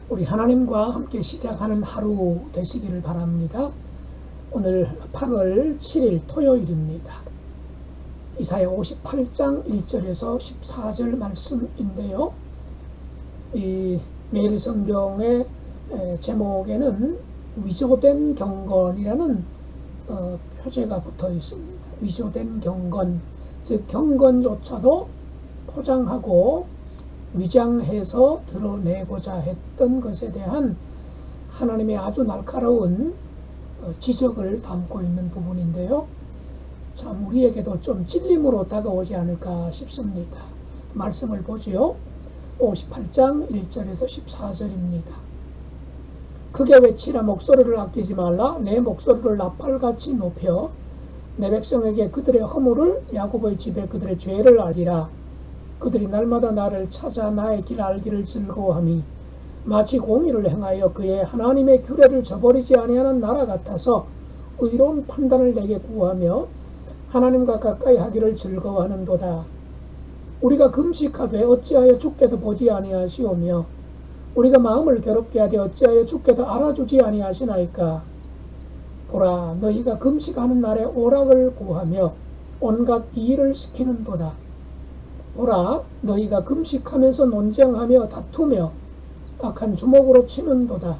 우리 하나님과 함께 시작하는 하루 되시기를 바랍니다. 오늘 8월 7일 토요일입니다. 이사야 58장 1절에서 14절 말씀인데요. 이 매일 성경의 제목에는 위조된 경건이라는 표제가 붙어 있습니다. 위조된 경건, 즉 경건조차도 포장하고 위장해서 드러내고자 했던 것에 대한 하나님의 아주 날카로운 지적을 담고 있는 부분인데요. 참 우리에게도 좀 찔림으로 다가오지 않을까 싶습니다. 말씀을 보지요. 58장 1절에서 14절입니다. 크게 외치라. 목소리를 아끼지 말라. 내 목소리를 나팔같이 높여 내 백성에게 그들의 허물을, 야곱의 집에 그들의 죄를 알리라. 그들이 날마다 나를 찾아 나의 길 알기를 즐거워하미 마치 공의를 행하여 그의 하나님의 규례를 저버리지 아니하는 나라 같아서 의로운 판단을 내게 구하며 하나님과 가까이 하기를 즐거워하는도다. 우리가 금식하되 어찌하여 주께도 보지 아니하시오며 우리가 마음을 괴롭게 하되 어찌하여 주께도 알아주지 아니하시나이까. 보라, 너희가 금식하는 날에 오락을 구하며 온갖 이의를 시키는도다. 보라, 너희가 금식하면서 논쟁하며 다투며 악한 주먹으로 치는도다.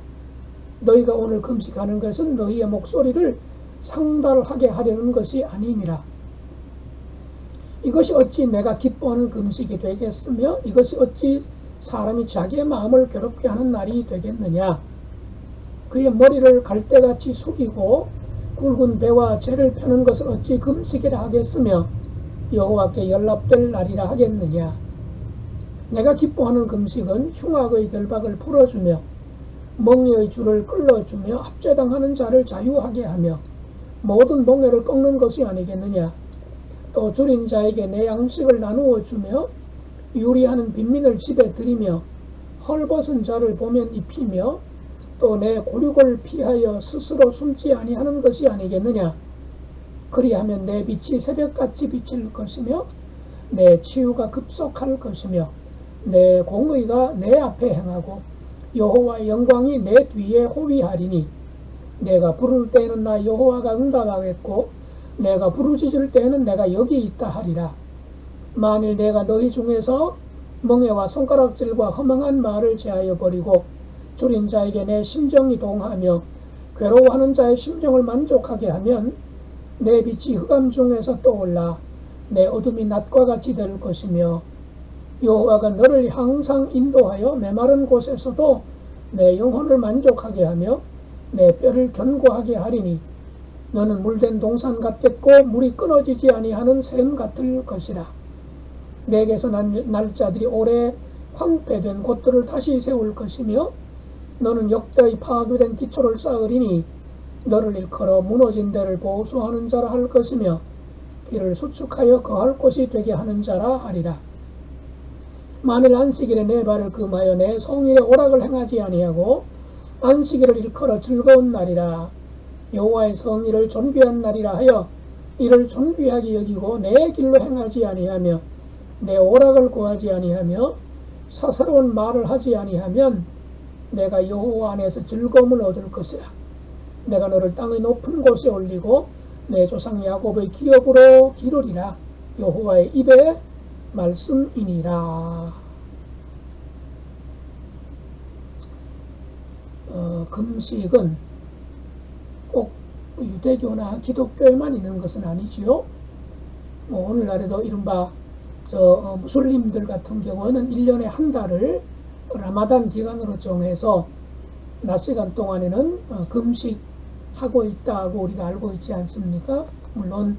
너희가 오늘 금식하는 것은 너희의 목소리를 상달하게 하려는 것이 아니니라. 이것이 어찌 내가 기뻐하는 금식이 되겠으며 이것이 어찌 사람이 자기의 마음을 괴롭게 하는 날이 되겠느냐. 그의 머리를 갈대같이 숙이고 굵은 배와 죄를 펴는 것을 어찌 금식이라 하겠으며 여호와께 연락될 날이라 하겠느냐. 내가 기뻐하는 금식은 흉악의 결박을 풀어주며 멍에의 줄을 끌어주며 압제당하는 자를 자유하게 하며 모든 멍에를 꺾는 것이 아니겠느냐. 또 줄인 자에게 내 양식을 나누어 주며 유리하는 빈민을 집에 들이며 헐벗은 자를 보면 입히며 또 내 곤욕을 피하여 스스로 숨지 아니하는 것이 아니겠느냐. 그리하면 내 빛이 새벽같이 비칠 것이며 내 치유가 급속할 것이며 내 공의가 내 앞에 행하고 여호와의 영광이 내 뒤에 호위하리니 내가 부를 때에는 나 여호와가 응답하겠고 내가 부르짖을 때에는 내가 여기 있다 하리라. 만일 내가 너희 중에서 멍에와 손가락질과 허망한 말을 제하여 버리고 줄인 자에게 내 심정이 동하며 괴로워하는 자의 심정을 만족하게 하면 내 빛이 흑암 중에서 떠올라 내 어둠이 낮과 같이 될 것이며 여호와가 너를 항상 인도하여 메마른 곳에서도 내 영혼을 만족하게 하며 내 뼈를 견고하게 하리니 너는 물된 동산 같겠고 물이 끊어지지 아니하는 샘 같을 것이라. 내게서 난 날짜들이 오래 황폐된 곳들을 다시 세울 것이며 너는 역대의 파괴된 기초를 쌓으리니 너를 일컬어 무너진 데를 보수하는 자라 할 것이며 길을 수축하여 거할 곳이 되게 하는 자라 하리라. 만일 안식일에 내 발을 금하여 내 성일에 오락을 행하지 아니하고 안식일을 일컬어 즐거운 날이라 여호와의 성일을 존귀한 날이라 하여 이를 존귀하게 여기고 내 길로 행하지 아니하며 내 오락을 구하지 아니하며 사사로운 말을 하지 아니하면 내가 여호와 안에서 즐거움을 얻을 것이라. 내가 너를 땅의 높은 곳에 올리고 내 조상 야곱의 기업으로 기르리라. 여호와의 입의 말씀이니라. 금식은 꼭 유대교나 기독교에만 있는 것은 아니지요. 오늘날에도 이른바 무슬림들 같은 경우는 1년에 한 달을 라마단 기간으로 정해서 낮 시간 동안에는 금식하고 있다고 우리가 알고 있지 않습니까? 물론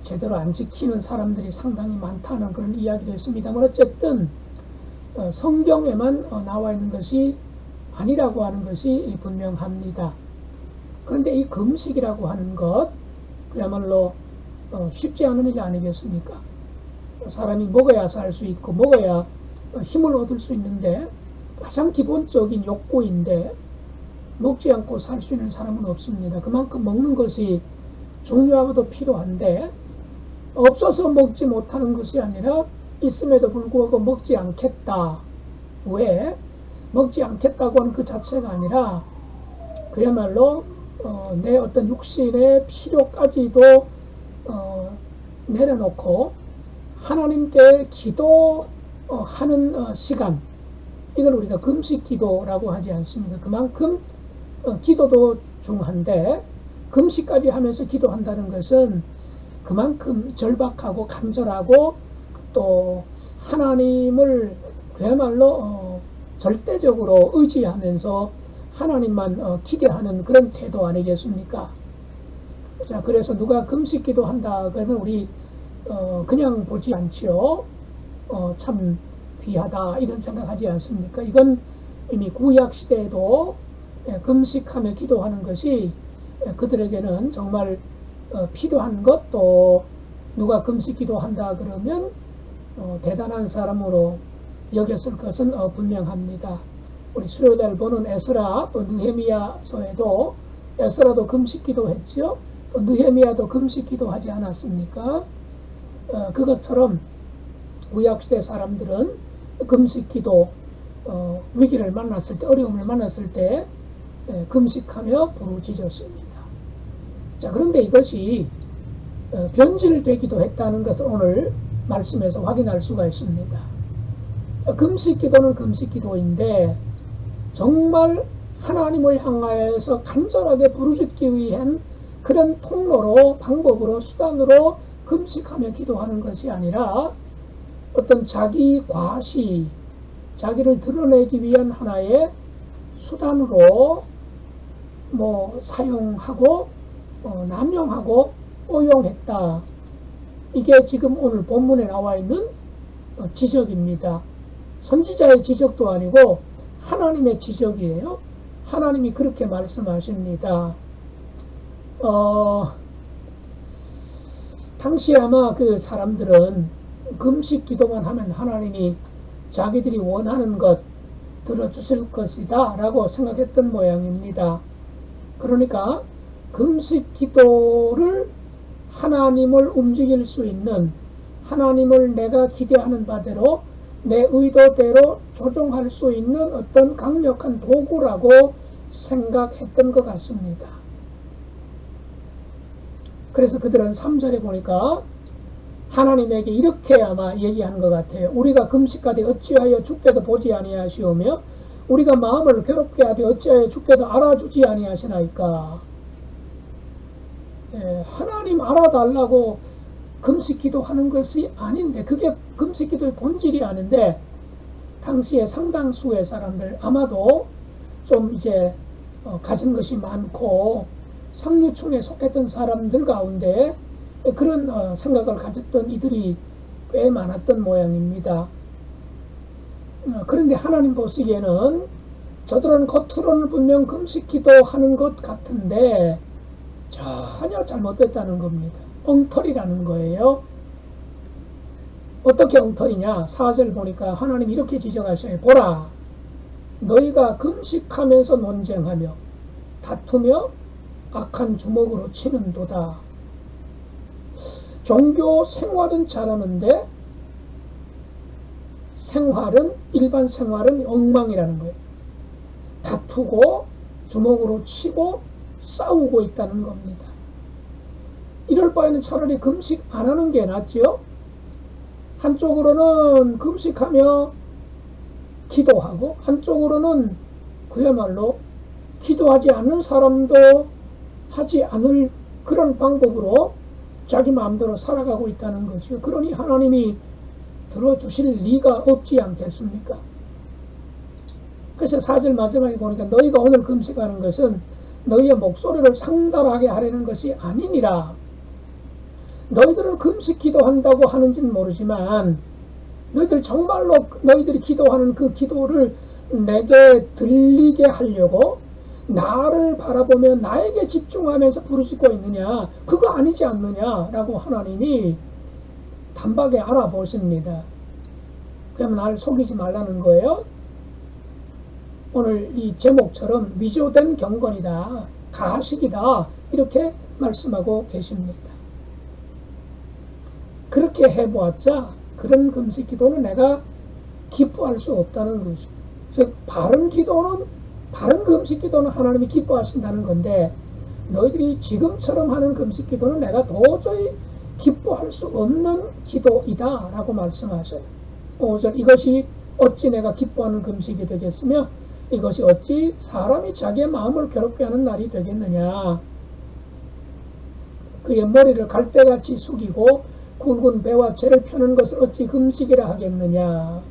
제대로 안 지키는 사람들이 상당히 많다는 그런 이야기도 있습니다만 어쨌든 성경에만 나와 있는 것이 아니라고 하는 것이 분명합니다. 그런데 이 금식이라고 하는 것 그야말로 쉽지 않은 일이 아니겠습니까? 사람이 먹어야 살 수 있고 먹어야 힘을 얻을 수 있는데 가장 기본적인 욕구인데 먹지 않고 살 수 있는 사람은 없습니다. 그만큼 먹는 것이 중요하고도 필요한데 없어서 먹지 못하는 것이 아니라 있음에도 불구하고 먹지 않겠다. 왜? 먹지 않겠다고 하는 그 자체가 아니라 그야말로 내 어떤 육신의 필요까지도 내려놓고 하나님께 기도하는 시간, 이걸 우리가 금식 기도라고 하지 않습니까? 그만큼 기도도 중요한데 금식까지 하면서 기도한다는 것은 그만큼 절박하고 간절하고 또 하나님을 그야말로 절대적으로 의지하면서 하나님만 기대하는 그런 태도 아니겠습니까? 자, 그래서 누가 금식 기도한다 그러면 우리 그냥 보지 않지요. 참 귀하다 이런 생각하지 않습니까? 이건 이미 구약 시대에도 금식하며 기도하는 것이 그들에게는 정말 필요한 것, 또 누가 금식 기도한다 그러면 대단한 사람으로 여겼을 것은 분명합니다. 우리 수요일 보는 에스라 또 느헤미야서에도 에스라도 금식 기도했지요. 또 느헤미야도 금식 기도하지 않았습니까? 그것처럼 구약시대 사람들은 금식 기도, 위기를 만났을 때, 어려움을 만났을 때 금식하며 부르짖었습니다. 자, 그런데 이것이 변질되기도 했다는 것을 오늘 말씀에서 확인할 수가 있습니다. 금식 기도는 금식 기도인데 정말 하나님을 향하여서 간절하게 부르짖기 위한 그런 통로로, 방법으로, 수단으로 금식하며 기도하는 것이 아니라 어떤 자기 과시, 자기를 드러내기 위한 하나의 수단으로 사용하고 남용하고 오용했다. 이게 지금 오늘 본문에 나와 있는 지적입니다. 선지자의 지적도 아니고 하나님의 지적이에요. 하나님이 그렇게 말씀하십니다. 당시에 아마 그 사람들은 금식 기도만 하면 하나님이 자기들이 원하는 것 들어주실 것이다 라고 생각했던 모양입니다. 그러니까 금식 기도를 하나님을 움직일 수 있는, 하나님을 내가 기대하는 바대로 내 의도대로 조종할 수 있는 어떤 강력한 도구라고 생각했던 것 같습니다. 그래서 그들은 3절에 보니까 하나님에게 이렇게 아마 얘기하는 것 같아요. 우리가 금식하되 어찌하여 주께도 보지 아니하시오며 우리가 마음을 괴롭게 하되 어찌하여 주께도 알아주지 아니하시나이까. 하나님 알아달라고 금식 기도하는 것이 아닌데, 그게 금식 기도의 본질이 아닌데, 당시에 상당수의 사람들, 아마도 좀 이제 가진 것이 많고 상류층에 속했던 사람들 가운데 그런 생각을 가졌던 이들이 꽤 많았던 모양입니다. 그런데 하나님 보시기에는 저들은 겉으로는 분명 금식 기도하는 것 같은데 전혀 잘못됐다는 겁니다. 엉터리라는 거예요. 어떻게 엉터리냐? 4절 보니까 하나님이 이렇게 지적하셔요. 보라, 너희가 금식하면서 논쟁하며 다투며 악한 주먹으로 치는도다. 종교 생활은 잘하는데 일반 생활은 엉망이라는 거예요. 다투고 주먹으로 치고 싸우고 있다는 겁니다. 이럴 바에는 차라리 금식 안 하는 게 낫지요. 한쪽으로는 금식하며 기도하고 한쪽으로는 그야말로 기도하지 않는 사람도 하지 않을 그런 방법으로 자기 마음대로 살아가고 있다는 것이요. 그러니 하나님이 들어주실 리가 없지 않겠습니까? 그래서 4절 마지막에 보니까 너희가 오늘 금식하는 것은 너희의 목소리를 상달하게 하려는 것이 아니니라. 너희들은 금식 기도한다고 하는지는 모르지만 너희들 정말로 너희들이 기도하는 그 기도를 내게 들리게 하려고 나를 바라보며 나에게 집중하면서 부르짖고 있느냐, 그거 아니지 않느냐라고 하나님이 단박에 알아보십니다. 그러면 나를 속이지 말라는 거예요. 오늘 이 제목처럼 위조된 경건이다, 가식이다, 이렇게 말씀하고 계십니다. 그렇게 해보았자 그런 금식 기도는 내가 기뻐할 수 없다는 것입니다. 즉 바른 기도는, 바른 금식 기도는 하나님이 기뻐하신다는 건데, 너희들이 지금처럼 하는 금식 기도는 내가 도저히 기뻐할 수 없는 기도이다 라고 말씀하셔요. 5절, 이것이 어찌 내가 기뻐하는 금식이 되겠으며 이것이 어찌 사람이 자기의 마음을 괴롭게 하는 날이 되겠느냐. 그의 머리를 갈대같이 숙이고 굵은 배와 죄를 펴는 것을 어찌 금식이라 하겠느냐.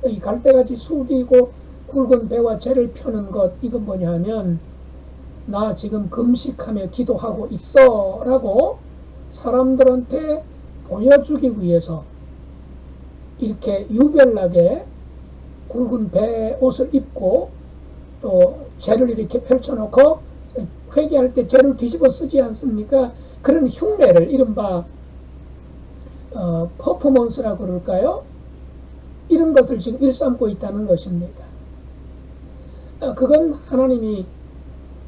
이 갈대같이 숙이고 굵은 배와 죄를 펴는 것, 이건 뭐냐 하면 나 지금 금식하며 기도하고 있어 라고 사람들한테 보여주기 위해서 이렇게 유별나게 굵은 배 옷을 입고 또 죄를 이렇게 펼쳐놓고 회개할 때 죄를 뒤집어 쓰지 않습니까? 그런 흉내를 이른바 퍼포먼스라고 그럴까요? 이런 것을 지금 일삼고 있다는 것입니다. 그건 하나님이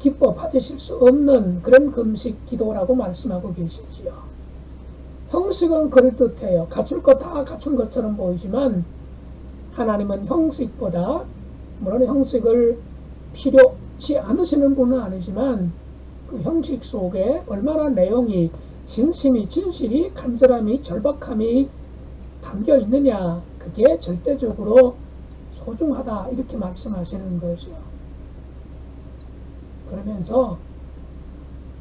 기뻐 받으실 수 없는 그런 금식 기도라고 말씀하고 계시지요. 형식은 그럴듯해요. 갖출 거 다 갖춘 것처럼 보이지만 하나님은 형식보다, 물론 형식을 필요치 않으시는 분은 아니지만 그 형식 속에 얼마나 내용이 진심이, 진실이, 간절함이, 절박함이 담겨 있느냐, 그게 절대적으로 소중하다 이렇게 말씀하시는 거죠. 그러면서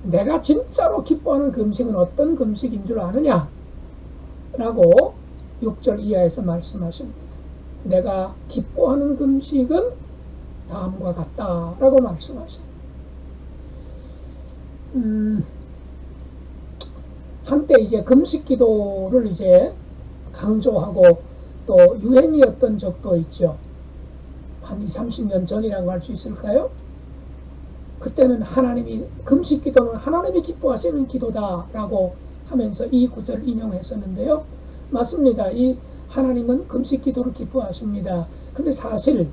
내가 진짜로 기뻐하는 금식은 어떤 금식인 줄 아느냐 라고 6절 이하에서 말씀하십니다. 내가 기뻐하는 금식은 다음과 같다 라고 말씀하십니다. 한때 이제 금식 기도를 이제 강조하고 또 유행이었던 적도 있죠. 한 20, 30년 전이라고 할 수 있을까요? 그때는 하나님이, 금식 기도는 하나님이 기뻐하시는 기도다 라고 하면서 이 구절을 인용했었는데요. 맞습니다. 이 하나님은 금식 기도를 기뻐하십니다. 그런데 사실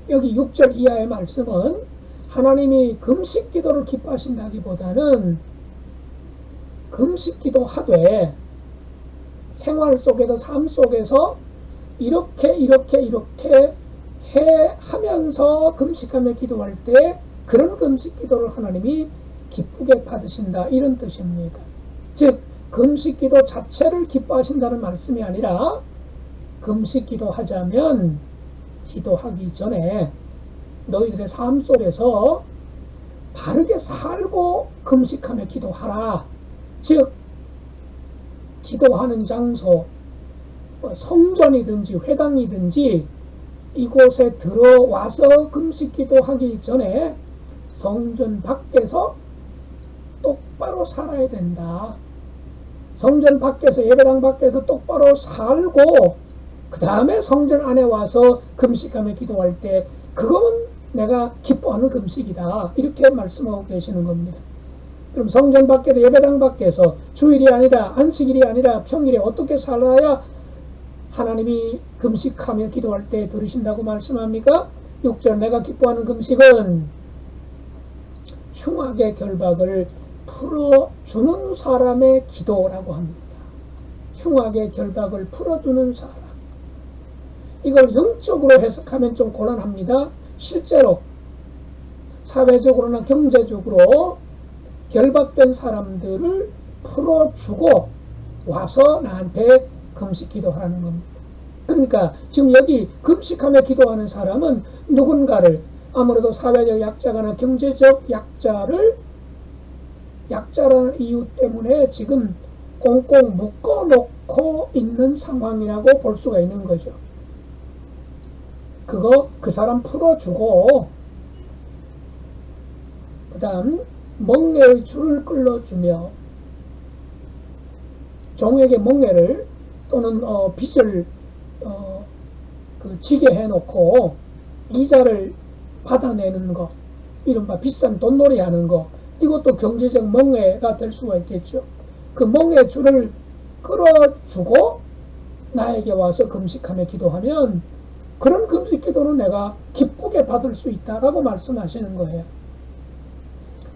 여기 6절 이하의 말씀은 하나님이 금식 기도를 기뻐하신다기보다는 금식 기도 하되 생활 속에서, 삶 속에서 이렇게 해 하면서 금식하며 기도할 때 그런 금식 기도를 하나님이 기쁘게 받으신다, 이런 뜻입니다. 즉 금식 기도 자체를 기뻐하신다는 말씀이 아니라 금식 기도하자면 기도하기 전에 너희들의 삶 속에서 바르게 살고 금식하며 기도하라. 즉 기도하는 장소, 성전이든지 회당이든지 이곳에 들어와서 금식 기도하기 전에 성전 밖에서 똑바로 살아야 된다. 성전 밖에서, 예배당 밖에서 똑바로 살고 그 다음에 성전 안에 와서 금식하며 기도할 때 그건 내가 기뻐하는 금식이다, 이렇게 말씀하고 계시는 겁니다. 그럼 성전 밖에서, 예배당 밖에서 주일이 아니라, 안식일이 아니라 평일에 어떻게 살아야 하나님이 금식하며 기도할 때 들으신다고 말씀합니까? 6절, 내가 기뻐하는 금식은 흉악의 결박을 풀어주는 사람의 기도라고 합니다. 흉악의 결박을 풀어주는 사람. 이걸 영적으로 해석하면 좀 곤란합니다. 실제로 사회적으로나 경제적으로 결박된 사람들을 풀어주고 와서 나한테 금식 기도하라는 겁니다. 그러니까 지금 여기 금식하며 기도하는 사람은 누군가를, 아무래도 사회적 약자거나 경제적 약자라는 이유 때문에 지금 꽁꽁 묶어놓고 있는 상황이라고 볼 수가 있는 거죠. 그 사람 풀어주고, 그 다음 멍에의 줄을 끌어주며, 종에게 멍에를 또는 빚을 지게 해놓고 이자를 받아내는 거, 이른바 비싼 돈놀이 하는 거, 이것도 경제적 멍해가 될 수가 있겠죠. 그 멍해 줄을 끌어주고 나에게 와서 금식하며 기도하면 그런 금식 기도는 내가 기쁘게 받을 수 있다라고 말씀하시는 거예요.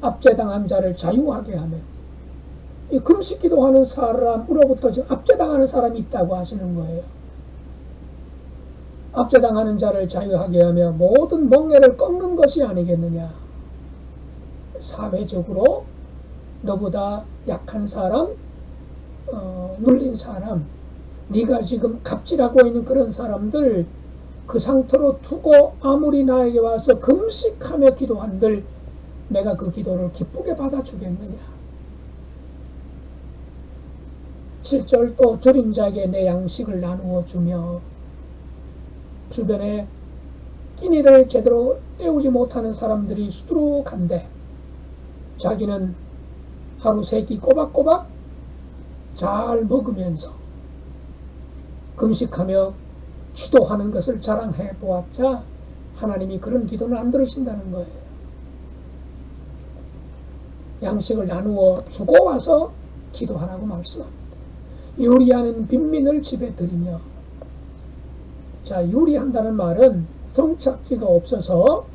압제당한 자를 자유하게 하면, 이 금식 기도하는 사람으로부터 지금 압제당하는 사람이 있다고 하시는 거예요. 압제당하는 자를 자유하게 하며 모든 멍에를 꺾는 것이 아니겠느냐. 사회적으로 너보다 약한 사람, 눌린 사람, 네가 지금 갑질하고 있는 그런 사람들 그 상태로 두고 아무리 나에게 와서 금식하며 기도한들 내가 그 기도를 기쁘게 받아주겠느냐. 7절 또 줄인 자에게 내 양식을 나누어 주며 주변에 끼니를 제대로 때우지 못하는 사람들이 수두룩한데 자기는 하루 3끼 꼬박꼬박 잘 먹으면서 금식하며 기도하는 것을 자랑해 보았자 하나님이 그런 기도는 안 들으신다는 거예요. 양식을 나누어 주고 와서 기도하라고 말씀합니다. 요리하는 빈민을 집에 들이며, 자, 요리한다는 말은 성착지가 없어서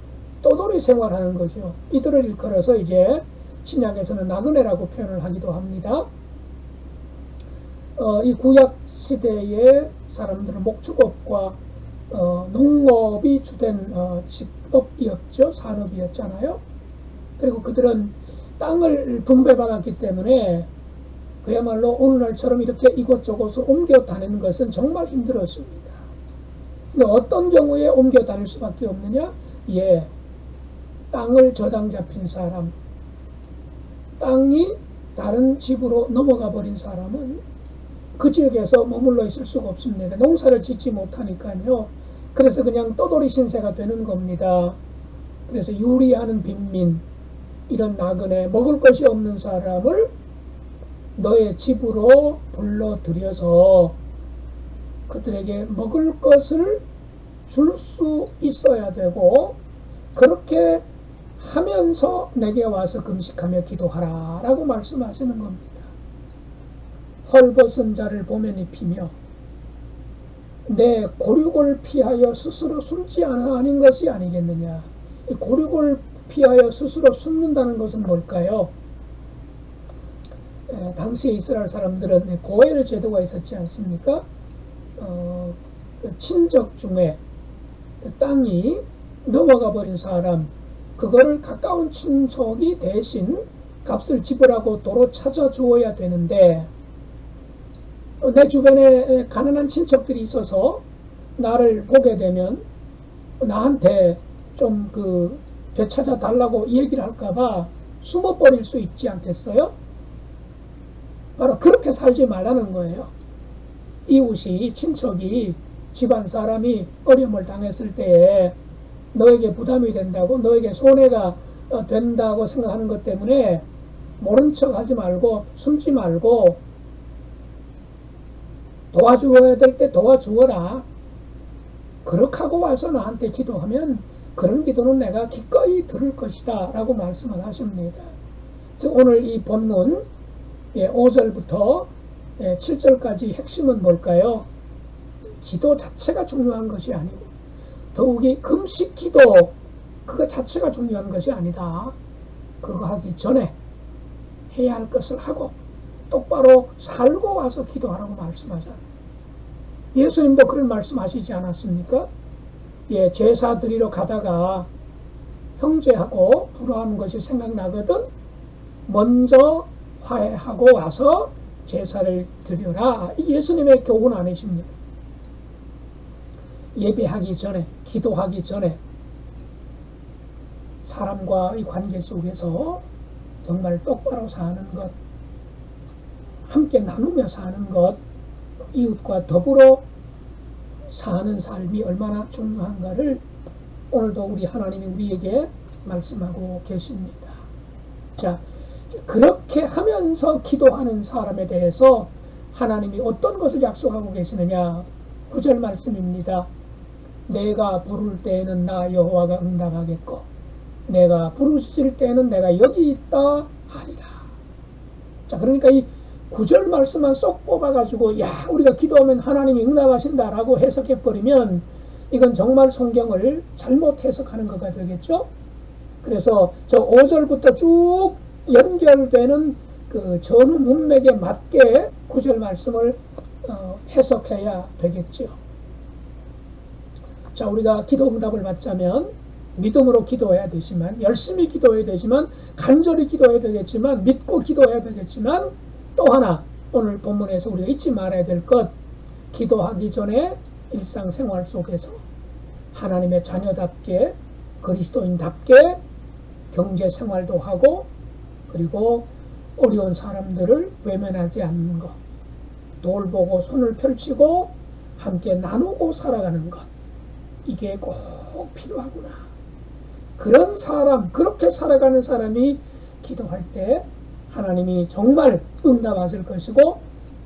떠돌이 생활하는 거죠. 이들을 일컬어서 이제 신약에서는 나그네라고 표현을 하기도 합니다. 이 구약 시대의 사람들은 목축업과 농업이 주된 직업이었죠. 산업이었잖아요. 그리고 그들은 땅을 분배받았기 때문에 그야말로 오늘날처럼 이렇게 이곳저곳을 옮겨 다니는 것은 정말 힘들었습니다. 근데 어떤 경우에 옮겨 다닐 수밖에 없느냐? 예, 땅을 저당 잡힌 사람, 땅이 다른 집으로 넘어가 버린 사람은 그 지역에서 머물러 있을 수가 없습니다. 농사를 짓지 못하니까요. 그래서 그냥 떠돌이 신세가 되는 겁니다. 그래서 유리하는 빈민, 이런 나그네, 먹을 것이 없는 사람을 너의 집으로 불러들여서 그들에게 먹을 것을 줄 수 있어야 되고, 그렇게 하면서 내게 와서 금식하며 기도하라 라고 말씀하시는 겁니다. 헐벗은 자를 보면 입히며 내 고륙을 피하여 스스로 숨지 아닌 것이 아니겠느냐. 이 고륙을 피하여 스스로 숨는다는 것은 뭘까요? 당시 이스라엘 사람들은 고엘 제도가 있었지 않습니까? 친족 중에 땅이 넘어가 버린 사람, 그거를 가까운 친척이 대신 값을 지불하고 도로 찾아주어야 되는데, 내 주변에 가난한 친척들이 있어서 나를 보게 되면 나한테 좀 되찾아 달라고 얘기를 할까봐 숨어버릴 수 있지 않겠어요? 바로 그렇게 살지 말라는 거예요. 이웃이, 친척이, 집안 사람이 어려움을 당했을 때에 너에게 부담이 된다고, 너에게 손해가 된다고 생각하는 것 때문에 모른 척 하지 말고 숨지 말고 도와주어야 될 때 도와주어라. 그렇게 하고 와서 나한테 기도하면 그런 기도는 내가 기꺼이 들을 것이다 라고 말씀을 하십니다. 즉 오늘 이 본문 5절부터 7절까지 핵심은 뭘까요? 기도 자체가 중요한 것이 아니고 더욱이 금식 기도 그거 자체가 중요한 것이 아니다. 그거 하기 전에 해야 할 것을 하고 똑바로 살고 와서 기도하라고 말씀하잖아요. 예수님도 그런 말씀하시지 않았습니까? 예, 제사 드리러 가다가 형제하고 불화하는 것이 생각나거든 먼저 화해하고 와서 제사를 드려라. 이 예수님의 교훈 아니십니까? 예배하기 전에, 기도하기 전에 사람과의 관계 속에서 정말 똑바로 사는 것, 함께 나누며 사는 것, 이웃과 더불어 사는 삶이 얼마나 중요한가를 오늘도 우리 하나님이 우리에게 말씀하고 계십니다. 자, 그렇게 하면서 기도하는 사람에 대해서 하나님이 어떤 것을 약속하고 계시느냐? 9절 말씀입니다. 내가 부를 때에는 나 여호와가 응답하겠고 내가 부르실 때에는 내가 여기 있다 하리라. 자, 그러니까 이 9절 말씀만 쏙 뽑아가지고 야 우리가 기도하면 하나님이 응답하신다라고 해석해버리면 이건 정말 성경을 잘못 해석하는 것가 되겠죠. 그래서 저 5절부터 쭉 연결되는 그 전후 문맥에 맞게 9절 말씀을 해석해야 되겠죠. 자, 우리가 기도 응답을 받자면 믿음으로 기도해야 되지만, 열심히 기도해야 되지만, 간절히 기도해야 되겠지만, 믿고 기도해야 되겠지만, 또 하나 오늘 본문에서 우리가 잊지 말아야 될 것, 기도하기 전에 일상생활 속에서 하나님의 자녀답게, 그리스도인답게 경제생활도 하고, 그리고 어려운 사람들을 외면하지 않는 것, 돌보고 손을 펼치고 함께 나누고 살아가는 것, 이게 꼭 필요하구나. 그런 사람, 그렇게 살아가는 사람이 기도할 때 하나님이 정말 응답하실 것이고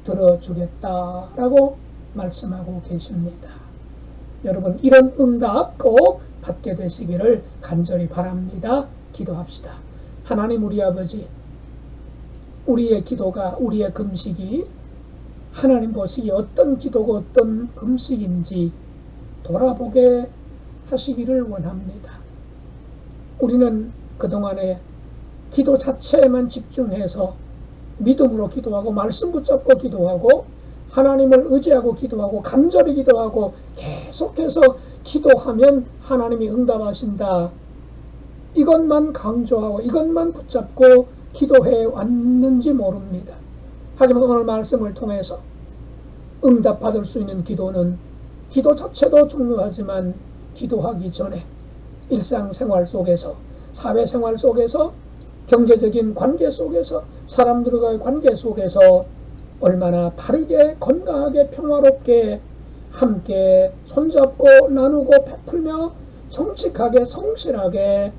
들어주겠다라고 말씀하고 계십니다. 여러분, 이런 응답 꼭 받게 되시기를 간절히 바랍니다. 기도합시다. 하나님 우리 아버지, 우리의 기도가, 우리의 금식이 하나님 보시기에 어떤 기도고 어떤 금식인지 돌아보게 하시기를 원합니다. 우리는 그동안에 기도 자체에만 집중해서 믿음으로 기도하고 말씀 붙잡고 기도하고 하나님을 의지하고 기도하고 간절히 기도하고 계속해서 기도하면 하나님이 응답하신다, 이것만 강조하고 이것만 붙잡고 기도해 왔는지 모릅니다. 하지만 오늘 말씀을 통해서 응답받을 수 있는 기도는 기도 자체도 중요하지만 기도하기 전에 일상생활 속에서, 사회생활 속에서, 경제적인 관계 속에서, 사람들과의 관계 속에서 얼마나 바르게, 건강하게, 평화롭게 함께 손잡고 나누고 베풀며 정직하게, 성실하게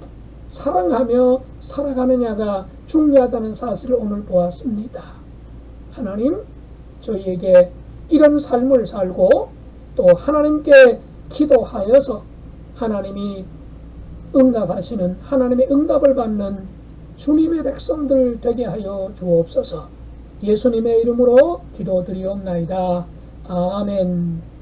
사랑하며 살아가느냐가 중요하다는 사실을 오늘 보았습니다. 하나님, 저희에게 이런 삶을 살고 또 하나님께 기도하여서 하나님이 응답하시는, 하나님의 응답을 받는 주님의 백성들 되게 하여 주옵소서. 예수님의 이름으로 기도드리옵나이다. 아멘.